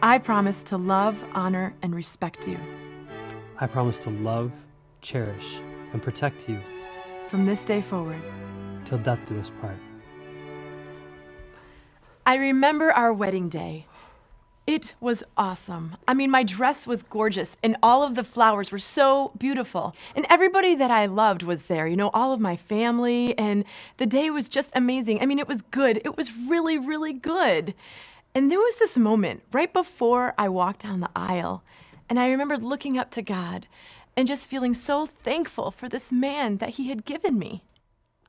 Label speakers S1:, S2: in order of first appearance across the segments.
S1: I promise to love, honor, and respect you.
S2: I promise to love, cherish, and protect you
S1: From this day forward.
S2: till death do us part.
S1: I remember our wedding day. It was awesome. I mean, my dress was gorgeous, and all of the flowers were so beautiful. And everybody that I loved was there, all of my family, and the day was just amazing. I mean, it was good. It was really, really good. And there was this moment right before I walked down the aisle, and I remembered looking up to God and just feeling so thankful for this man that he had given me.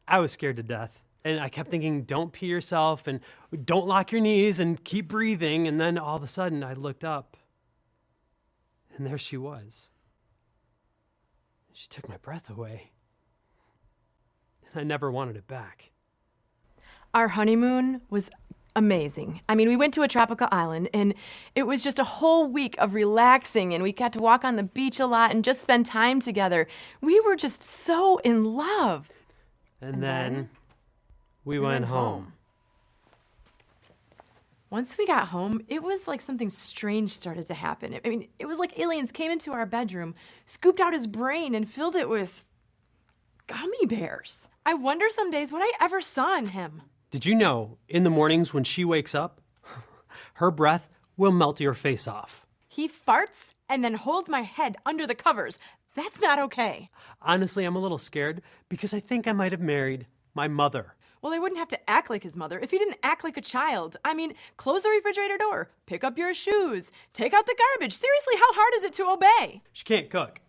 S2: I was scared to death. And I kept thinking, don't pee yourself and don't lock your knees and keep breathing. And then all of a sudden I looked up and there she was. She took my breath away. And I never wanted it back.
S1: Our honeymoon was amazing. I mean, we went to a tropical island and it was just a whole week of relaxing, and we got to walk on the beach a lot and just spend time together. We were just so in love.
S2: And then we went home.
S1: Once we got home, it was like something strange started to happen. I mean, it was like aliens came into our bedroom, scooped out his brain, and filled it with gummy bears. I wonder some days what I ever saw in him.
S2: Did you know in the mornings when she wakes up, her breath will melt your face off?
S1: He farts and then holds my head under the covers. That's not okay.
S2: Honestly, I'm a little scared because I think I might have married my mother.
S1: Well, I wouldn't have to act like his mother if he didn't act like a child. I mean, close the refrigerator door, pick up your shoes, take out the garbage. Seriously, how hard is it to obey?
S2: She can't cook.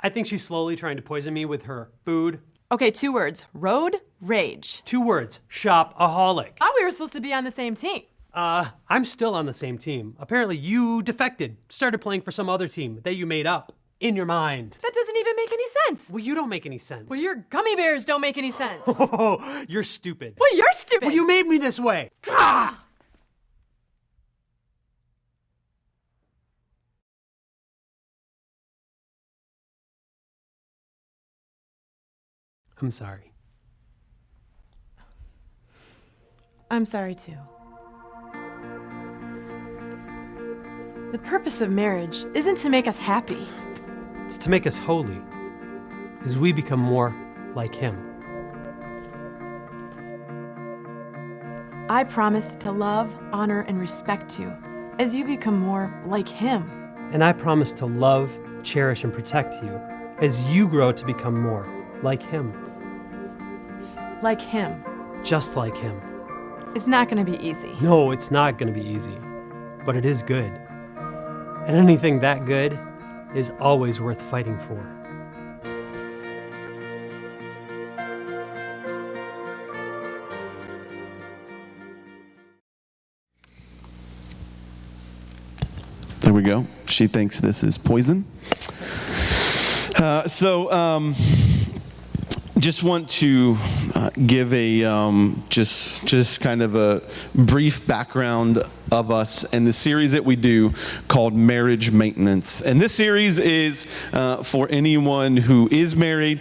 S2: I think she's slowly trying to poison me with her food.
S1: Okay, 2 words. Road rage.
S2: 2 words, shopaholic.
S1: Thought we were supposed to be on the same team.
S2: I'm still on the same team. Apparently you defected, started playing for some other team that you made up in your mind.
S1: That doesn't even make any sense.
S2: Well, you don't make any sense.
S1: Well, your gummy bears don't make any sense.
S2: Oh, you're stupid.
S1: Well, you're stupid.
S2: Well, you made me this way. Ah! I'm sorry.
S1: I'm sorry too. The purpose of marriage isn't to make us happy.
S2: It's to make us holy, as we become more like Him.
S1: I promise to love, honor, and respect you as you become more like Him.
S2: And I promise to love, cherish, and protect you as you grow to become more like Him.
S1: Like Him.
S2: Just like Him.
S1: It's not going to be easy.
S2: No, it's not going to be easy, but it is good. And anything that good is always worth fighting for.
S3: There we go. She thinks this is poison. Just want to give a just kind of a brief background of us and the series that we do called Marriage Maintenance. And this series is for anyone who is married,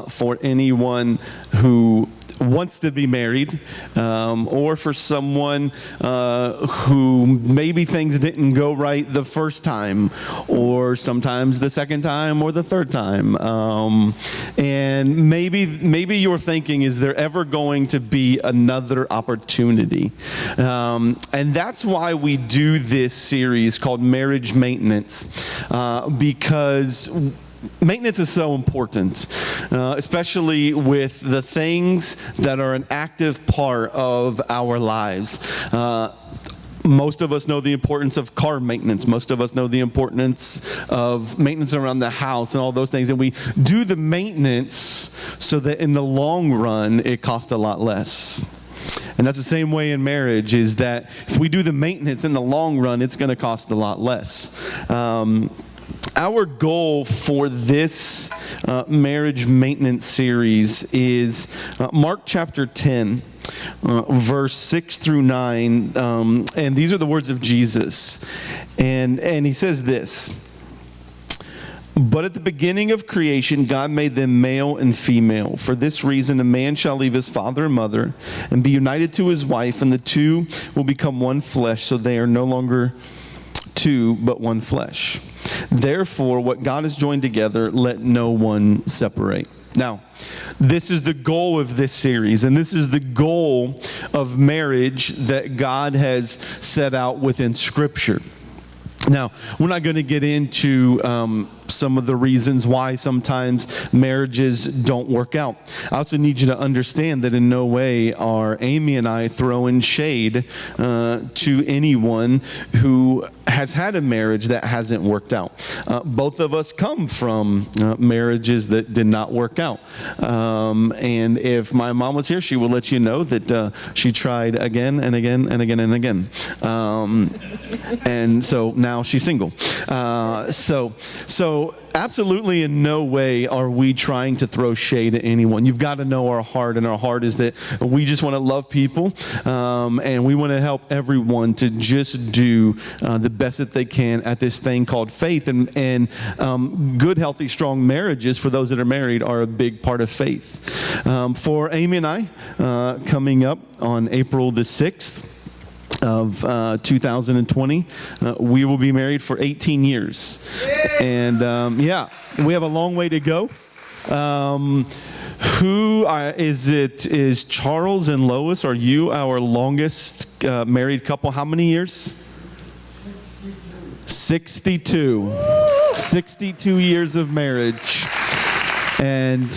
S3: for anyone who wants to be married, or for someone who maybe things didn't go right the first time, or sometimes the second time, or the third time. And maybe you're thinking, is there ever going to be another opportunity? And that's why we do this series called Marriage Maintenance, because maintenance is so important, especially with the things that are an active part of our lives. Most of us know the importance of car maintenance. Most of us know the importance of maintenance around the house and all those things. And we do the maintenance so that in the long run, it costs a lot less. And that's the same way in marriage, is that if we do the maintenance in the long run, it's going to cost a lot less. Our goal for this marriage maintenance series is Mark chapter 10, verse 6 through 9. And these are the words of Jesus. And he says this: "But at the beginning of creation, God made them male and female. For this reason, a man shall leave his father and mother and be united to his wife, and the two will become one flesh, so they are no longer two but one flesh. Therefore, what God has joined together, let no one separate. Now, this is the goal of this series, and this is the goal of marriage that God has set out within Scripture. Now, we're not going to get into some of the reasons why sometimes marriages don't work out. I also need you to understand that in no way are Amy and I throwing shade to anyone who has had a marriage that hasn't worked out. Both of us come from marriages that did not work out. And if my mom was here, she would let you know that she tried again and again and again and again. And so now she's single. So absolutely in no way are we trying to throw shade at anyone. You've got to know our heart, and our heart is that we just want to love people, and we want to help everyone to just do the best that they can at this thing called faith. And good, healthy, strong marriages for those that are married are a big part of faith. For Amy and I, coming up on April the 6th, of 2020, we will be married for 18 years. And we have a long way to go. Is Charles and Lois, are you our longest married couple? How many years? 62. 62 years of marriage. And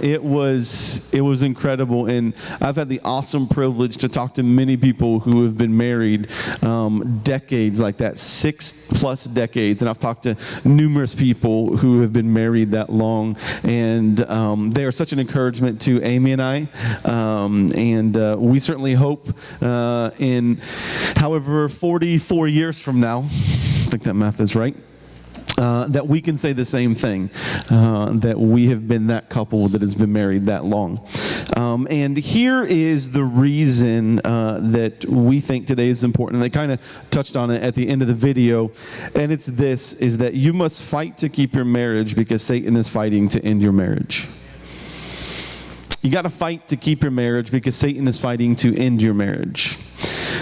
S3: it was incredible, and I've had the awesome privilege to talk to many people who have been married decades like that, 6+ decades, and I've talked to numerous people who have been married that long, and they are such an encouragement to Amy and I, and we certainly hope in however 44 years from now, I think that math is right, that we can say the same thing, that we have been that couple that has been married that long. And here is the reason that we think today is important. And they kind of touched on it at the end of the video. And it's this, is that you must fight to keep your marriage because Satan is fighting to end your marriage. You got to fight to keep your marriage because Satan is fighting to end your marriage.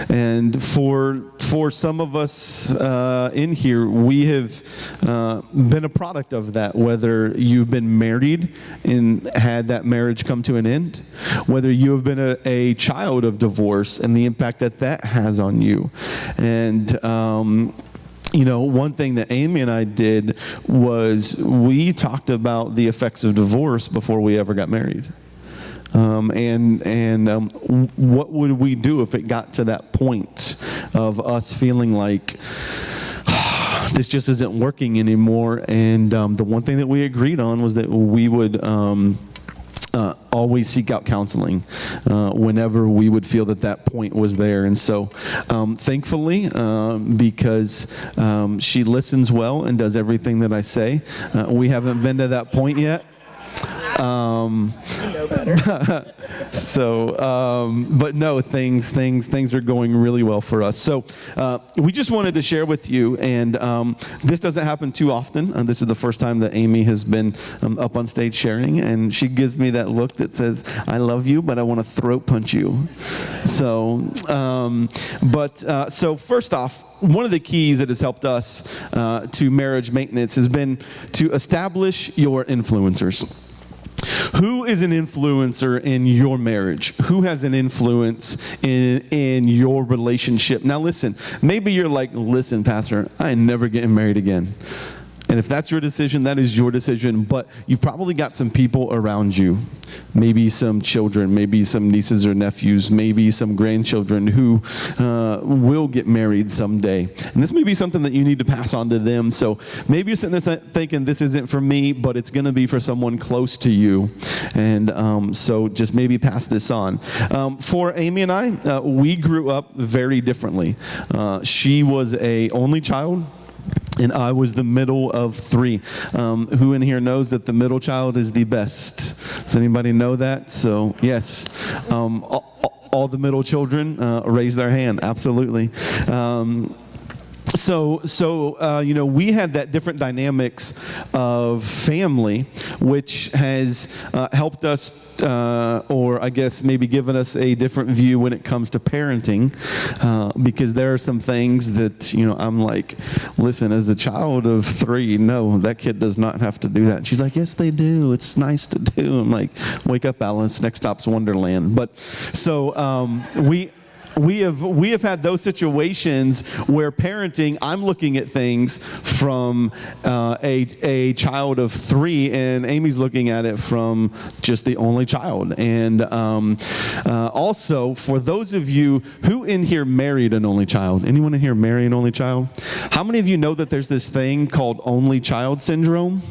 S3: And for some of us in here, we have been a product of that, whether you've been married and had that marriage come to an end, whether you have been a child of divorce and the impact that that has on you. And one thing that Amy and I did was we talked about the effects of divorce before we ever got married. What would we do if it got to that point of us feeling like this just isn't working anymore? And the one thing that we agreed on was that we would always seek out counseling whenever we would feel that point was there. And so thankfully, because she listens well and does everything that I say, we haven't been to that point yet.
S4: You know better.
S3: But no, things are going really well for us. So we just wanted to share with you, and this doesn't happen too often. This is the first time that Amy has been up on stage sharing, and she gives me that look that says, "I love you, but I want to throat punch you." So, so first off, one of the keys that has helped us to marriage maintenance has been to establish your influencers. Who is an influencer in your marriage? Who has an influence in your relationship? Now listen, maybe you're like, listen, Pastor, I ain't never getting married again. And if that's your decision, that is your decision. But you've probably got some people around you, maybe some children, maybe some nieces or nephews, maybe some grandchildren who will get married someday. And this may be something that you need to pass on to them. So maybe you're sitting there thinking, this isn't for me, but it's going to be for someone close to you. And so just maybe pass this on. For Amy and I, we grew up very differently. She was an only child, and I was the middle of three. Who in here knows that the middle child is the best? Does anybody know that? So yes, all the middle children raise their hand. Absolutely. We had that different dynamics of family, which has helped us, or I guess maybe given us a different view when it comes to parenting, because there are some things that, I'm like, listen, as a child of 3, no, that kid does not have to do that. And she's like, yes, they do. It's nice to do. I'm like, wake up, Alice. Next stop's Wonderland. But we have had those situations where parenting, I'm looking at things from a child of 3, and Amy's looking at it from just the only child. And also, for those of you who in here married an only child, anyone in here marry an only child? How many of you know that there's this thing called only child syndrome?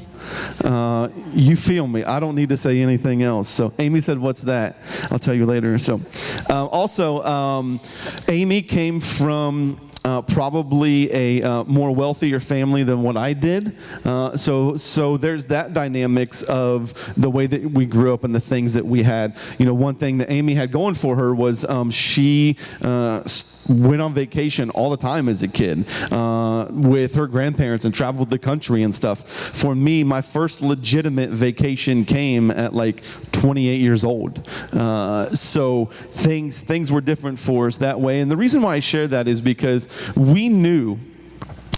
S3: You feel me. I don't need to say anything else. So Amy said, what's that? I'll tell you later. So Amy came from probably a more wealthier family than what I did. So there's that dynamics of the way that we grew up and the things that we had. One thing that Amy had going for her was she went on vacation all the time as a kid with her grandparents and traveled the country and stuff. For me, my first legitimate vacation came at like 28 years old. So things were different for us that way. And the reason why I share that is because we knew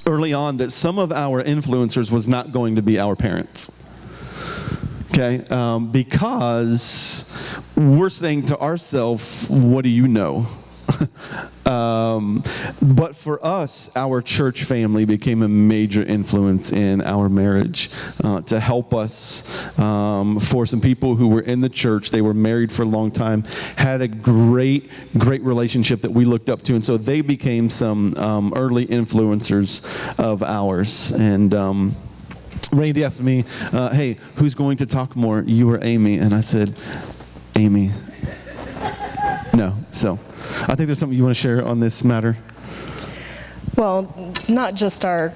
S3: early on that some of our influencers was not going to be our parents. Okay? Because we're saying to ourselves, what do you know? But for us, our church family became a major influence in our marriage to help us. For some people who were in the church, they were married for a long time, had a great relationship that we looked up to, and so they became some early influencers of ours. And Randy asked me, hey, who's going to talk more, you or Amy? And I said, Amy. No. So I think there's something you want to share on this matter.
S4: Well, not just our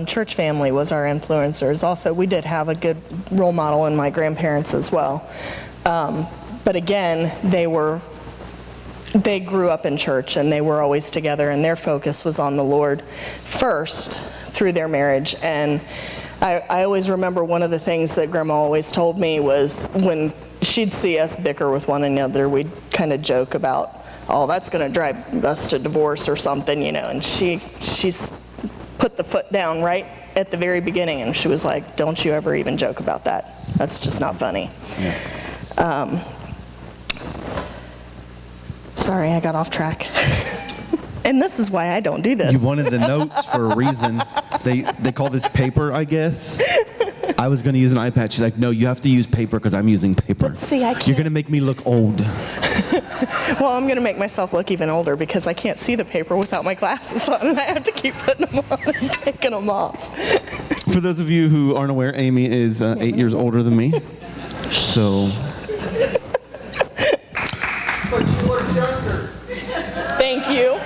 S4: church family was our influencers. Also, we did have a good role model in my grandparents as well. But again, they grew up in church and they were always together, and their focus was on the Lord first through their marriage. And I always remember one of the things that Grandma always told me was when she'd see us bicker with one another, we'd kind of joke about, oh, that's going to drive us to divorce or something, and she's put the foot down right at the very beginning, and she was like, don't you ever even joke about that. That's just not funny. Yeah. Sorry, I got off track. And this is why I don't do this.
S3: You wanted the notes for a reason. They call this paper, I guess. I was going to use an iPad. She's like, no, you have to use paper because I'm using paper.
S4: But see, I can't.
S3: You're going to make me look old.
S4: Well, I'm going to make myself look even older because I can't see the paper without my glasses on, and I have to keep putting them on and taking them off.
S3: For those of you who aren't aware, Amy is 8 years older than me. So.
S5: But you look younger.
S4: Thank you.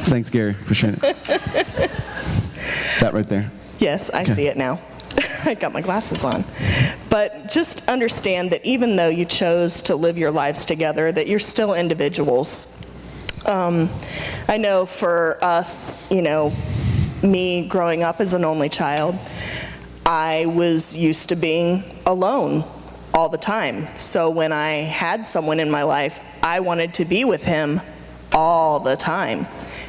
S3: Thanks, Gary, for sharing it. That right there.
S4: Yes, I see it now. I got my glasses on. But just understand that even though you chose to live your lives together, that you're still individuals. I know for us, me growing up as an only child, I was used to being alone all the time. So when I had someone in my life, I wanted to be with him all the time.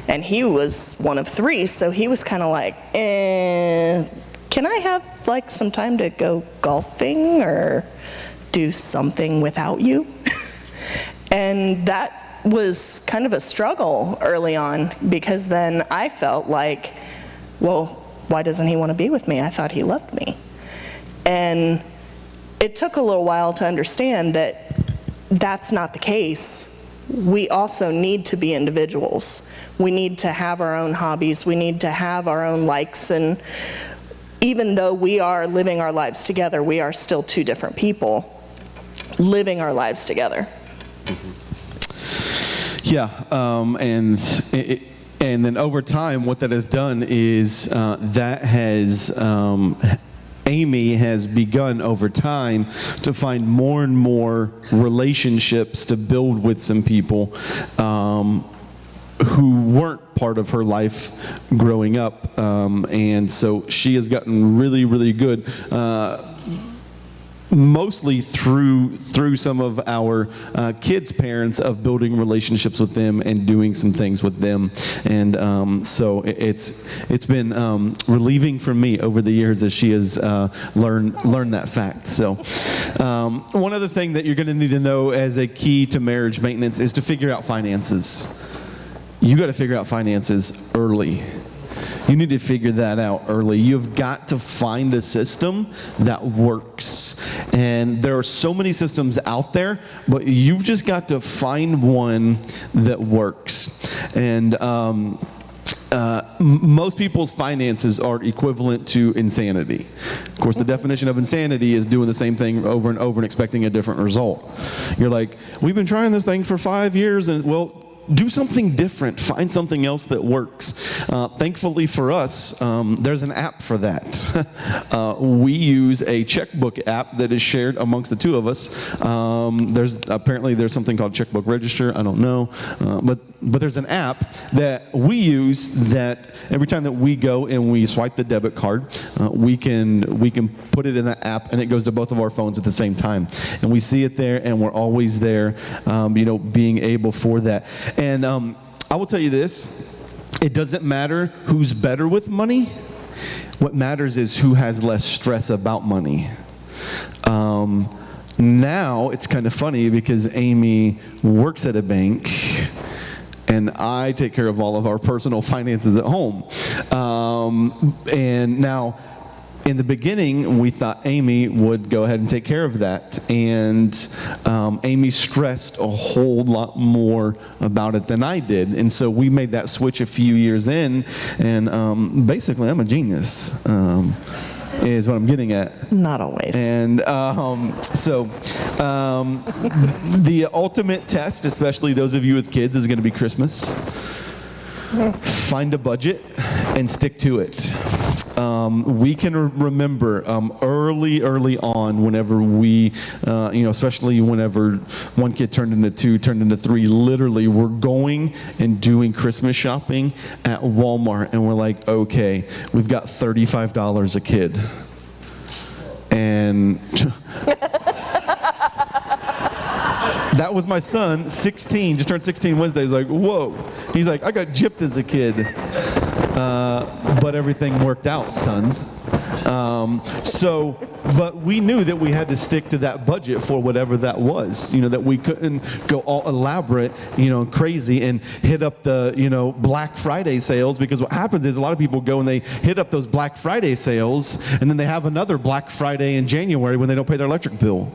S4: And he was one of 3, so he was kind of like, can I have some time to go golfing or do something without you? And that was kind of a struggle early on, because then I felt like, well, why doesn't he want to be with me? I thought he loved me. And it took a little while to understand that that's not the case. We also need to be individuals. We need to have our own hobbies. We need to have our own likes. And even though we are living our lives together, we are still 2 different people living our lives together.
S3: Yeah, and then over time, what that has done is Amy has begun over time to find more and more relationships to build with some people. who weren't part of her life growing up. And so she has gotten really, really good, mostly through some of our kids' parents, of building relationships with them and doing some things with them. And so it's been relieving for me over the years as she has learned that fact. So one other thing that you're going to need to know as a key to marriage maintenance is to figure out finances. You got to figure out finances early. You need to figure that out early. You've got to find a system that works. And there are so many systems out there, but you've just got to find one that works. And most people's finances are equivalent to insanity. Of course, the definition of insanity is doing the same thing over and over and expecting a different result. You're like, we've been trying this thing for 5 years, and well, do something different. Find something else that works. Thankfully for us, there's an app for that. We use a checkbook app that is shared amongst the two of us. There's something called Checkbook Register. I don't know, but there's an app that we use that every time that we go and we swipe the debit card, we can put it in the app, and it goes to both of our phones at the same time, and we see it there, and we're always there, being able for that. And I will tell you this, it doesn't matter who's better with money. What matters is who has less stress about money. Now it's kind of funny because Amy works at a bank, and I take care of all of our personal finances at home. And now, in the beginning, we thought Amy would go ahead and take care of that. And Amy stressed a whole lot more about it than I did. And so we made that switch a few years in. And basically, I'm a genius, is what I'm getting at.
S4: Not always.
S3: And the ultimate test, especially those of you with kids, is going to be Christmas. Find a budget and stick to it. We can remember early on, whenever we, especially whenever one kid turned into 2, turned into 3, literally we're going and doing Christmas shopping at Walmart, and we're like, okay, we've got $35 a kid. And that was my son, 16, just turned 16 Wednesday. He's like, whoa. He's like, I got gypped as a kid. But everything worked out, son. But we knew that we had to stick to that budget for whatever that was, that we couldn't go all elaborate, crazy and hit up the, Black Friday sales, because what happens is a lot of people go and they hit up those Black Friday sales, and then they have another Black Friday in January when they don't pay their electric bill.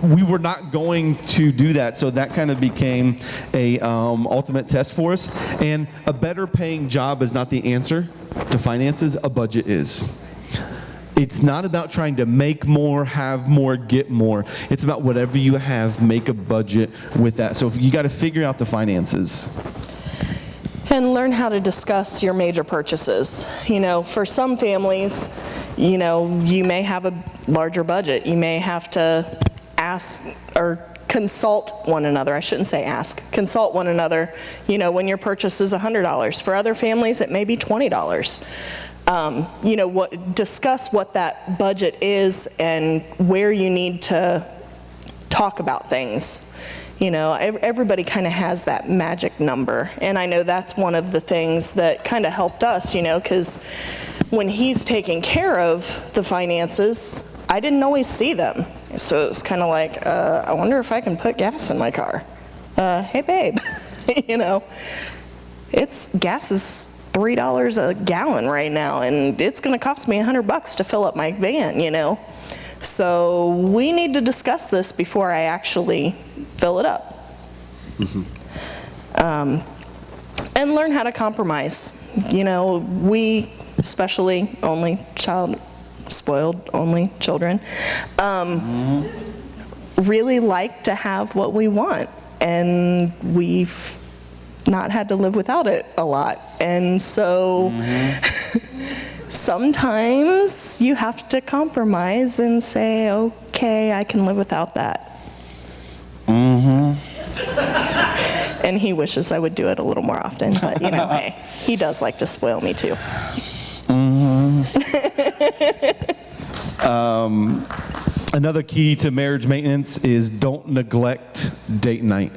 S3: We were not going to do that, so that kind of became a ultimate test for us. And a better paying job is not the answer to finances. A budget is. It's not about trying to make more, have more, get more. It's about whatever you have, make a budget with that. So you got to figure out the finances.
S4: And learn how to discuss your major purchases. For some families, you may have a larger budget. You may have to ask or consult one another. I shouldn't say ask. Consult one another, when your purchase is $100. For other families, it may be $20. Discuss what that budget is and where you need to talk about things. Everybody kind of has that magic number. And I know that's one of the things that kind of helped us, because when he's taking care of the finances, I didn't always see them. So it was kind of like, I wonder if I can put gas in my car. Hey, babe, gas is $3 a gallon right now, and it's going to cost me $100 to fill up my van, So we need to discuss this before I actually fill it up. Mm-hmm. And learn how to compromise. We, especially spoiled only children, really like to have what we want, and we've not had to live without it a lot. And so sometimes you have to compromise and say, okay, I can live without that. And he wishes I would do it a little more often, but hey, he does like to spoil me too.
S3: Another key to marriage maintenance is don't neglect date night.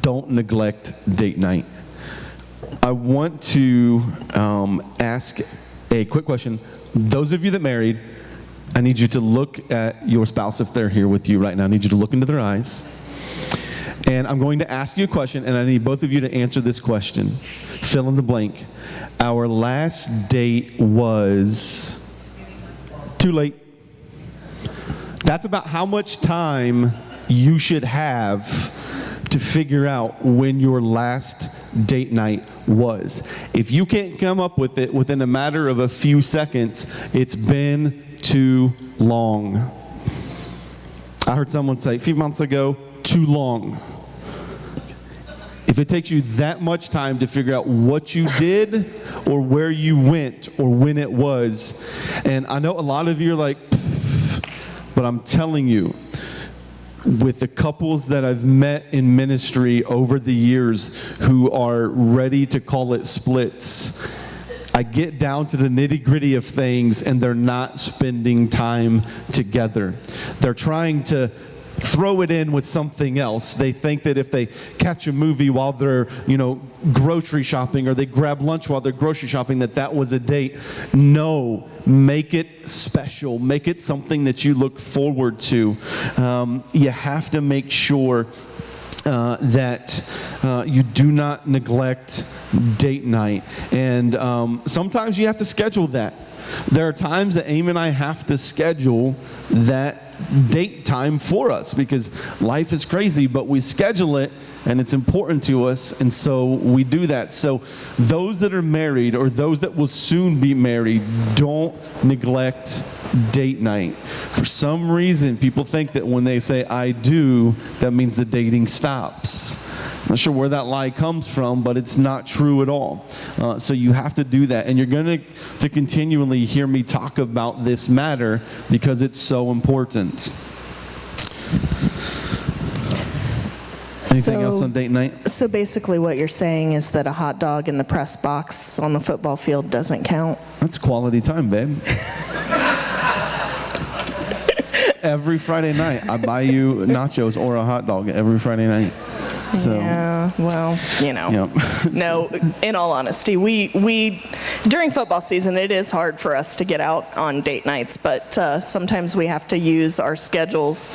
S3: Don't neglect date night. I want to ask a quick question. Those of you that married, I need you to look at your spouse if they're here with you right now. I need you to look into their eyes. And I'm going to ask you a question, and I need both of you to answer this question. Fill in the blank. Our last date was too late. That's about how much time you should have to figure out when your last date night was. If you can't come up with it within a matter of a few seconds, it's been too long. I heard someone say a few months ago, too long. If it takes you that much time to figure out what you did or where you went or when it was, and I know a lot of you are like, but I'm telling you, with the couples that I've met in ministry over the years who are ready to call it splits, I get down to the nitty-gritty of things and they're not spending time together. They're trying to throw it in with something else. They think that if they catch a movie while they're, grocery shopping, or they grab lunch while they're grocery shopping, that was a date. No, make it special. Make it something that you look forward to. You have to make sure that you do not neglect date night. And sometimes you have to schedule that. There are times that Amy and I have to schedule that date time for us because life is crazy, but we schedule it and it's important to us, and so we do that. So those that are married or those that will soon be married, don't neglect date night. For some reason, people think that when they say I do, that means the dating stops. I'm not sure where that lie comes from, but it's not true at all. So you have to do that, and you're going to continually hear me talk about this matter because it's so important. Anything else on date night?
S4: So basically what you're saying is that a hot dog in the press box on the football field doesn't count?
S3: That's quality time, babe. Every Friday night, I buy you nachos or a hot dog every Friday night. So,
S4: yeah, well,
S3: Yep.
S4: No, in all honesty, we during football season, it is hard for us to get out on date nights, but sometimes we have to use our schedules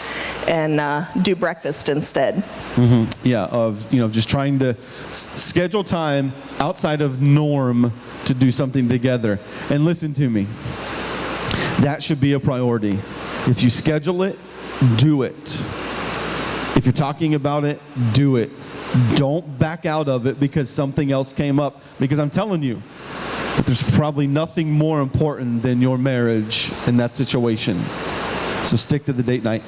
S4: and do breakfast instead.
S3: Mm-hmm. Yeah, of just trying to schedule time outside of norm to do something together. And listen to me, that should be a priority. If you schedule it, do it. If you're talking about it, do it. Don't back out of it because something else came up. Because I'm telling you that there's probably nothing more important than your marriage in that situation. So stick to the date night.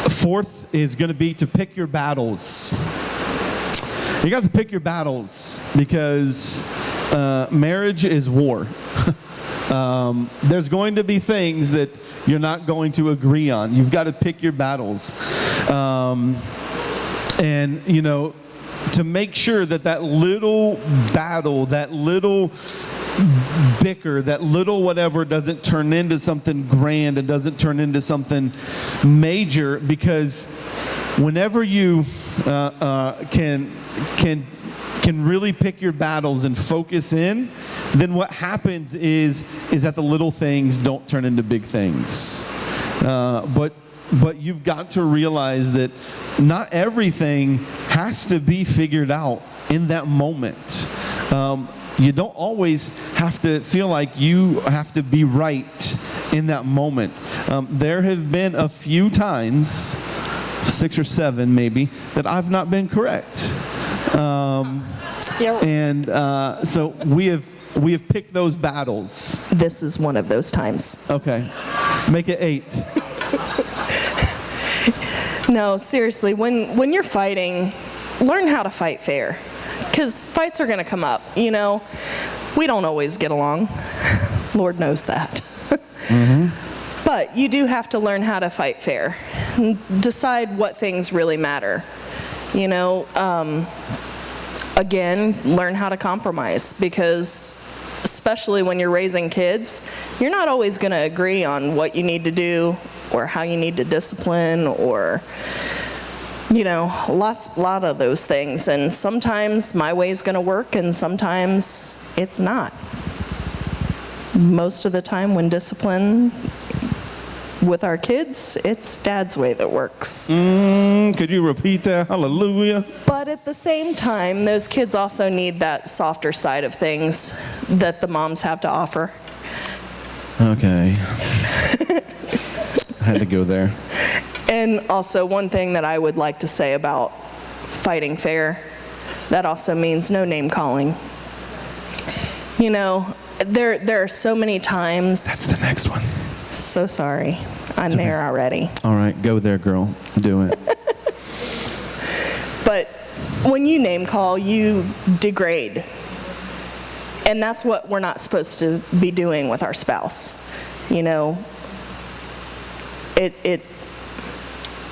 S3: Fourth is going to be to pick your battles. You got to pick your battles because marriage is war. There's going to be things that you're not going to agree on. You've got to pick your battles. And, to make sure that little battle, that little bicker, that little whatever doesn't turn into something grand and doesn't turn into something major, because whenever you can really pick your battles and focus in, then what happens is that the little things don't turn into big things. But you've got to realize that not everything has to be figured out in that moment. You don't always have to feel like you have to be right in that moment. There have been a few times, 6 or 7 maybe, that I've not been correct. So we have picked those battles.
S4: This is one of those times.
S3: Okay. Make it 8.
S4: No, seriously, when you're fighting, learn how to fight fair. Because fights are going to come up, We don't always get along. Lord knows that.
S3: Mm-hmm.
S4: But you do have to learn how to fight fair, and decide what things really matter. You know, again, learn how to compromise, because especially when you're raising kids, you're not always going to agree on what you need to do or how you need to discipline, or, you know, a lot of those things. And sometimes my way is going to work and sometimes it's not. Most of the time when discipline with our kids, it's Dad's way that works.
S3: Could you repeat that? Hallelujah.
S4: But at the same time, those kids also need that softer side of things that the moms have to offer.
S3: Okay. I had to go there.
S4: And also, one thing that I would like to say about fighting fair, that also means no name calling. You know, there are so many times.
S3: That's the next one.
S4: So sorry. I'm there already.
S3: All right, go there, girl. Do it.
S4: But when you name call, you degrade. And that's what we're not supposed to be doing with our spouse. You know,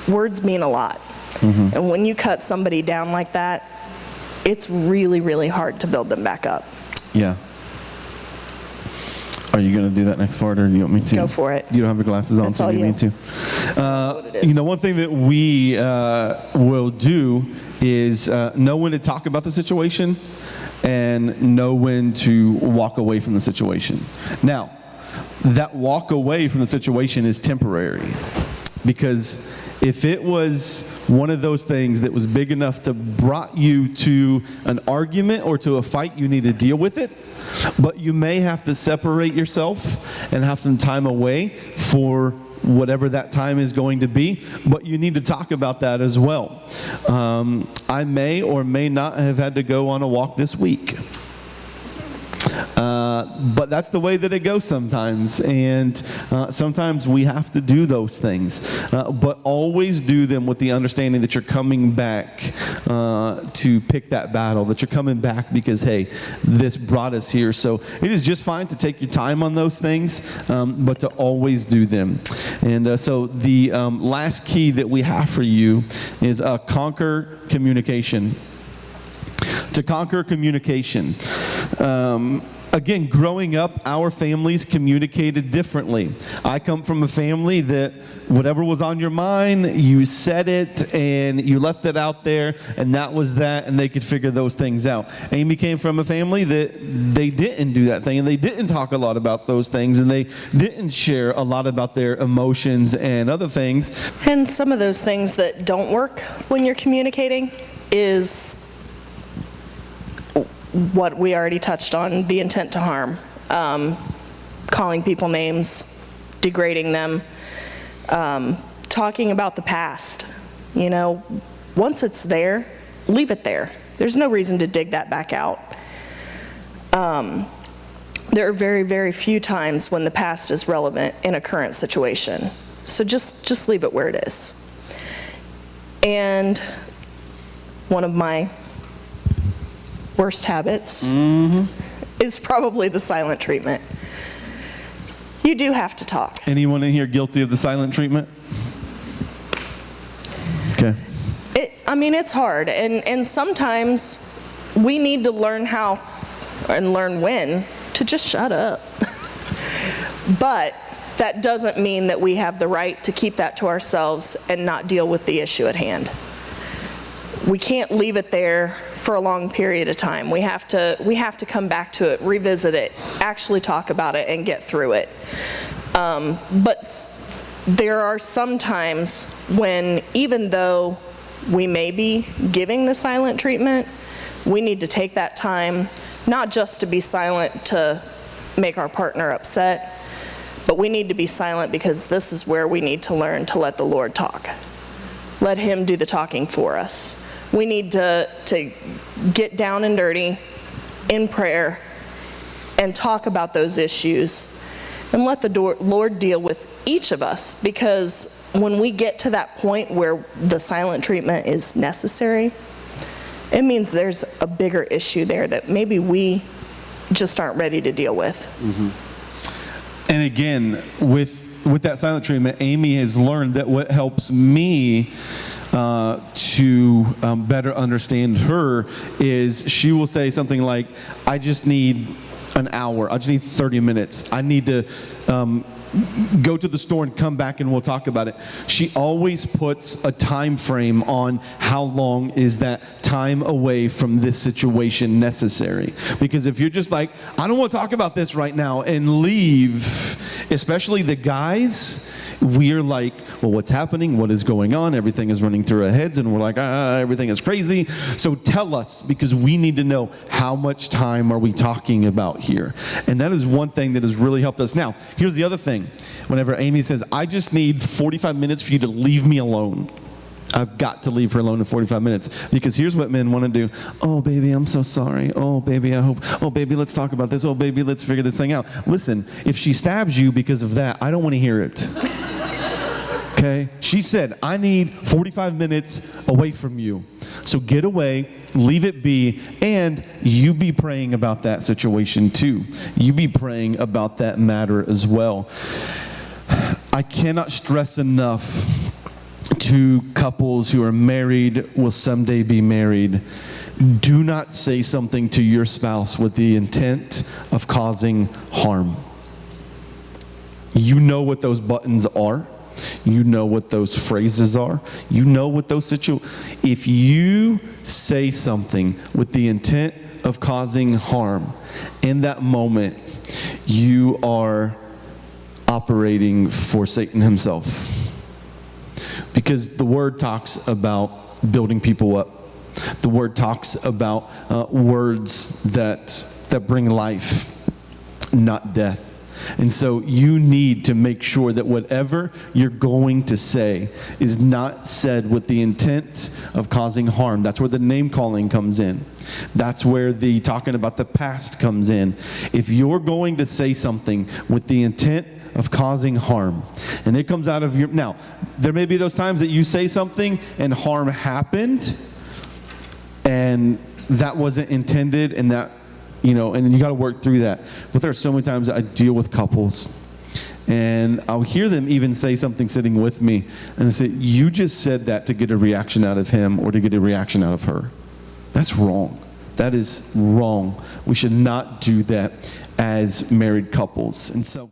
S4: words mean a lot. And when you cut somebody down like that, it's really, really hard to build them back up.
S3: Yeah. Are you going to do that next part, or do you want me to?
S4: Go for it.
S3: You don't have your glasses on,
S4: That's
S3: so
S4: all
S3: you
S4: you.
S3: need to.
S4: what it is.
S3: You know, one thing that we will do is know when to talk about the situation and know when to walk away from the situation. Now, that walk away from the situation is temporary, because if it was one of those things that was big enough to brought you to an argument or to a fight, you need to deal with it. But you may have to separate yourself and have some time away for whatever that time is going to be, but you need to talk about that as well. I may or may not have had to go on a walk this week. But that's the way that it goes sometimes, and sometimes we have to do those things. But always do them with the understanding that you're coming back to pick that battle, that you're coming back because, hey, this brought us here. So it is just fine to take your time on those things, but to always do them. And so the last key that we have for you is conquer communication. To conquer communication. Again, growing up, our families communicated differently. I come from a family that whatever was on your mind, you said it and you left it out there, and that was that, and they could figure those things out. Amy came from a family that they didn't do that thing, and they didn't talk a lot about those things, and they didn't share a lot about their emotions and other things.
S4: And some of those things that don't work when you're communicating is what we already touched on, the intent to harm, calling people names, degrading them, talking about the past. You know, once it's there, leave it there. There's no reason to dig that back out. There are very, very few times when the past is relevant in a current situation. So just leave it where it is. And one of my worst habits is probably the silent treatment. You do have to talk.
S3: Anyone in here guilty of the silent treatment? Okay.
S4: I mean, it's hard, and sometimes we need to learn how and learn when to just shut up. But that doesn't mean that we have the right to keep that to ourselves and not deal with the issue at hand. We can't leave it there for a long period of time. We have to come back to it, revisit it, actually talk about it, and get through it. But there are some times when, even though we may be giving the silent treatment, we need to take that time, not just to be silent to make our partner upset, but we need to be silent because this is where we need to learn to let the Lord talk. Let Him do the talking for us. We need to get down and dirty in prayer and talk about those issues and let the Lord deal with each of us, because when we get to that point where the silent treatment is necessary, it means there's a bigger issue there that maybe we just aren't ready to deal with.
S3: And again, with with that silent treatment, Amy has learned that what helps me to better understand her is she will say something like, I just need an hour. I just need 30 minutes. I need to go to the store and come back and we'll talk about it. She always puts a time frame on how long is that time away from this situation necessary. Because if you're just like, I don't want to talk about this right now and leave, especially the guys, we're like, well, what's happening? What is going on? Everything is running through our heads and we're like, everything is crazy. So tell us, because we need to know how much time are we talking about here. And that is one thing that has really helped us. Now, here's the other thing. Whenever Amy says, I just need 45 minutes for you to leave me alone, I've got to leave her alone in 45 minutes. Because here's what men want to do. Oh, baby, I'm so sorry. Oh, baby, I hope. Oh, baby, let's talk about this. Oh, baby, let's figure this thing out. Listen, if she stabs you because of that, I don't want to hear it. Okay? She said, I need 45 minutes away from you. So get away, leave it be, and you be praying about that situation too. You be praying about that matter as well. I cannot stress enough to couples who are married, will someday be married, do not say something to your spouse with the intent of causing harm. You know what those buttons are. You know what those phrases are. You know what those situations. If you say something with the intent of causing harm, in that moment, you are operating for Satan himself. Because the Word talks about building people up. The Word talks about words that bring life, not death. And so you need to make sure that whatever you're going to say is not said with the intent of causing harm. That's where the name calling comes in. That's where the talking about the past comes in. If you're going to say something with the intent of causing harm, and it comes out of your... Now, there may be those times that you say something and harm happened, and that wasn't intended, and that... and then you got to work through that. But there are so many times that I deal with couples, and I'll hear them even say something sitting with me, and I say, you just said that to get a reaction out of him or to get a reaction out of her. That's wrong. That is wrong. We should not do that as married couples. And so...